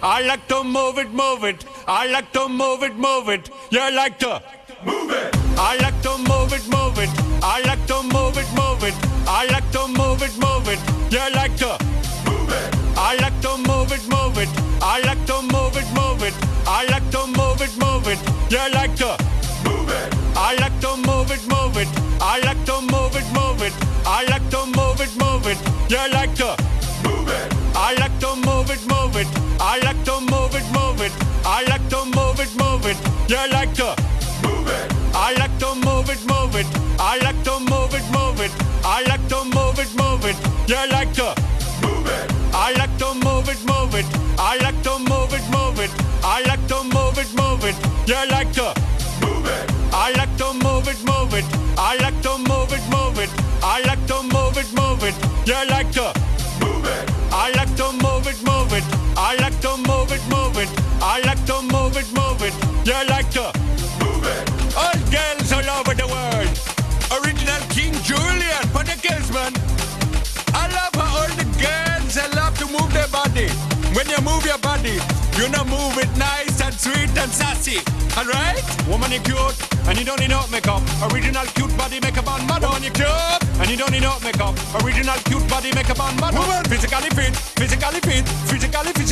I like to move it, move it. I like to move it, move it. You like to move it. I like to move it, move it. I like to move it, move it. I like to move it, move it. You like to move it. I like to move it, move it. I like to move it, move it. I like to move it, move it. You like to move it. I like to move it, move it. I like to move it, move it. I like to move it, move it. You like to move it. I like to move it, move it. I like to move it, move it. I like to move it, move it. You like to move it. I like to move it, move it. I like to move it, move it. I like to move it, move it. You like to move it. I like to move it, move it. I like to move it, move it. I like to move it, move it. You like to move it. I like to move it, move it. I like to move it, move it. I like to move it, move it. You like to move it. I like to move it, move it. I like to move it, move it. I like to move it, move it. You like to move it. All girls all over the world. Original King Julian for the girls, man. I love how all the girls they love to move their body. When you move your body, you know move it nice and sweet and sassy. Alright? Woman, you cute, and you don't need no makeup. Original cute body makeup on model. Woman, you cute, and you don't need no makeup. Original cute body makeup on model. Woman, physically fit, physically fit, physically fit.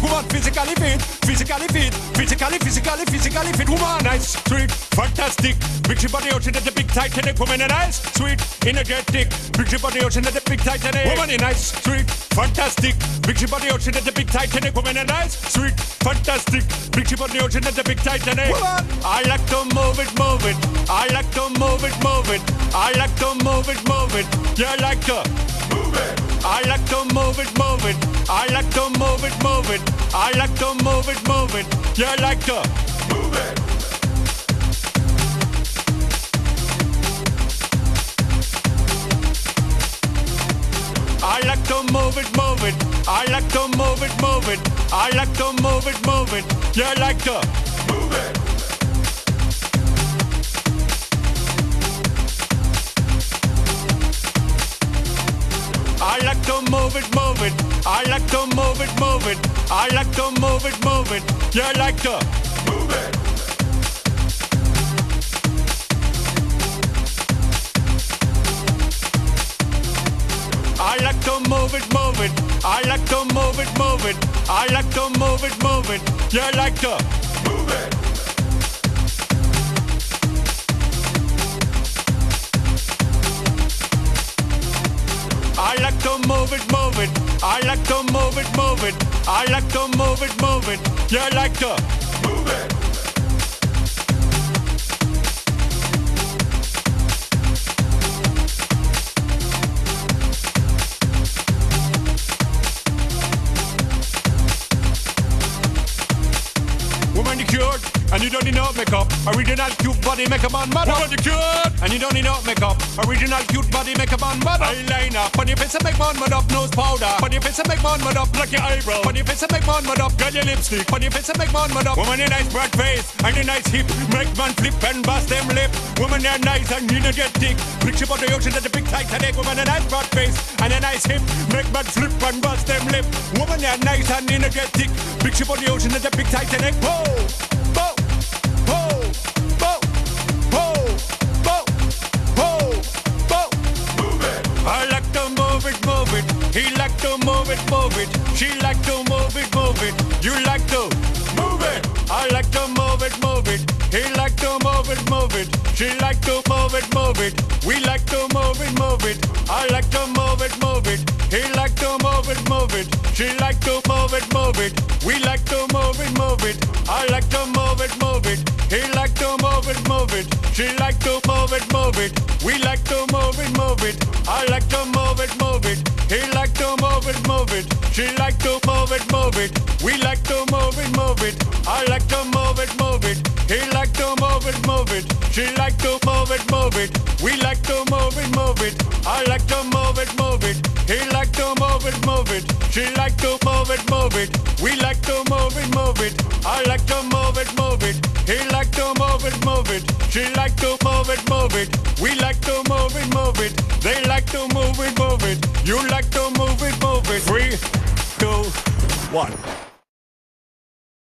Woman, physically fit, physically fit, physically fit. Woman, nice, sweet, fantastic. Big body ocean at the big Titanic. Woman, nice, sweet, energetic. Big body ocean at the big Titanic. Woman, nice, sweet, fantastic. Big body ocean at the big Titanic. Woman, nice, sweet, fantastic. Big body ocean at the big Titanic. Woman, I like to move it, move it. I like to move it, move it. I like to move it, move it. You like to move it. I like to move it, move it. I like to move it, move it. I like to move it, move it. You like to move it. I like to move it, move it. I like to move it, move it. I like to move it, move it. You like to move it. I like to move it, move it. I like to move it, move it. I like to move it, move it. You like to move it. I like to move it, move it. I like to move it, move it. I like to move it, move it. You like to move it. I like to move it, move it. I like to move it, move it. I like to move it, move it. You like to move it. Woman, you cute, and you don't need no makeup. Original cute body makeup on model. Woman, you cute, and you don't need no makeup. Original cute body makeup on model. Eyeliner, on your face and make man mud up. Nose powder, on your face and make man mud up. Pluck your eyebrow, on your face and make man mud up. Girl, your lipstick, on your face and make man mud up. Woman, you nice broad face and a nice hip. Make man flip and bust them lip. Woman, you're nice and energetic. Picture about the ocean at the big Titanic. Woman, a nice broad face and a nice hip. Make man flip and bust them lip. Woman, you're nice and energetic. Picture about the ocean at the big Titanic. Whoa, whoa, whoa, whoa, whoa, whoa, whoa, whoa. Move it. I like to move it, move it. He like to move it, move it. She like to move it, move it. You like to move it. I like to move it, move it. He like to move it, move it. She like to move it, move it. We like to move it, move it. I like to move it, move it. He like to move it, move it. She like to move it, move it. We like to move it, move it. I like to move it, move it. He like to move it, move it. She like to move it, move it. We like to move it, move it. I like to move it, move it. He like to move it, move it. She like to move it, move it. We like to move it, move it. I like to move it, move it. He like to move it, move it. She like to move it, move it. We like to move it, move it. I like to move it, move it. He like to move it, move it. She like to move it, move it. We like to move it, move it. I like to move it, move it. He like to move it, move it. She like to move it, move it. We like to move it, move it. They like to move it, move it. You like to move it, move it. 3, 2, 1.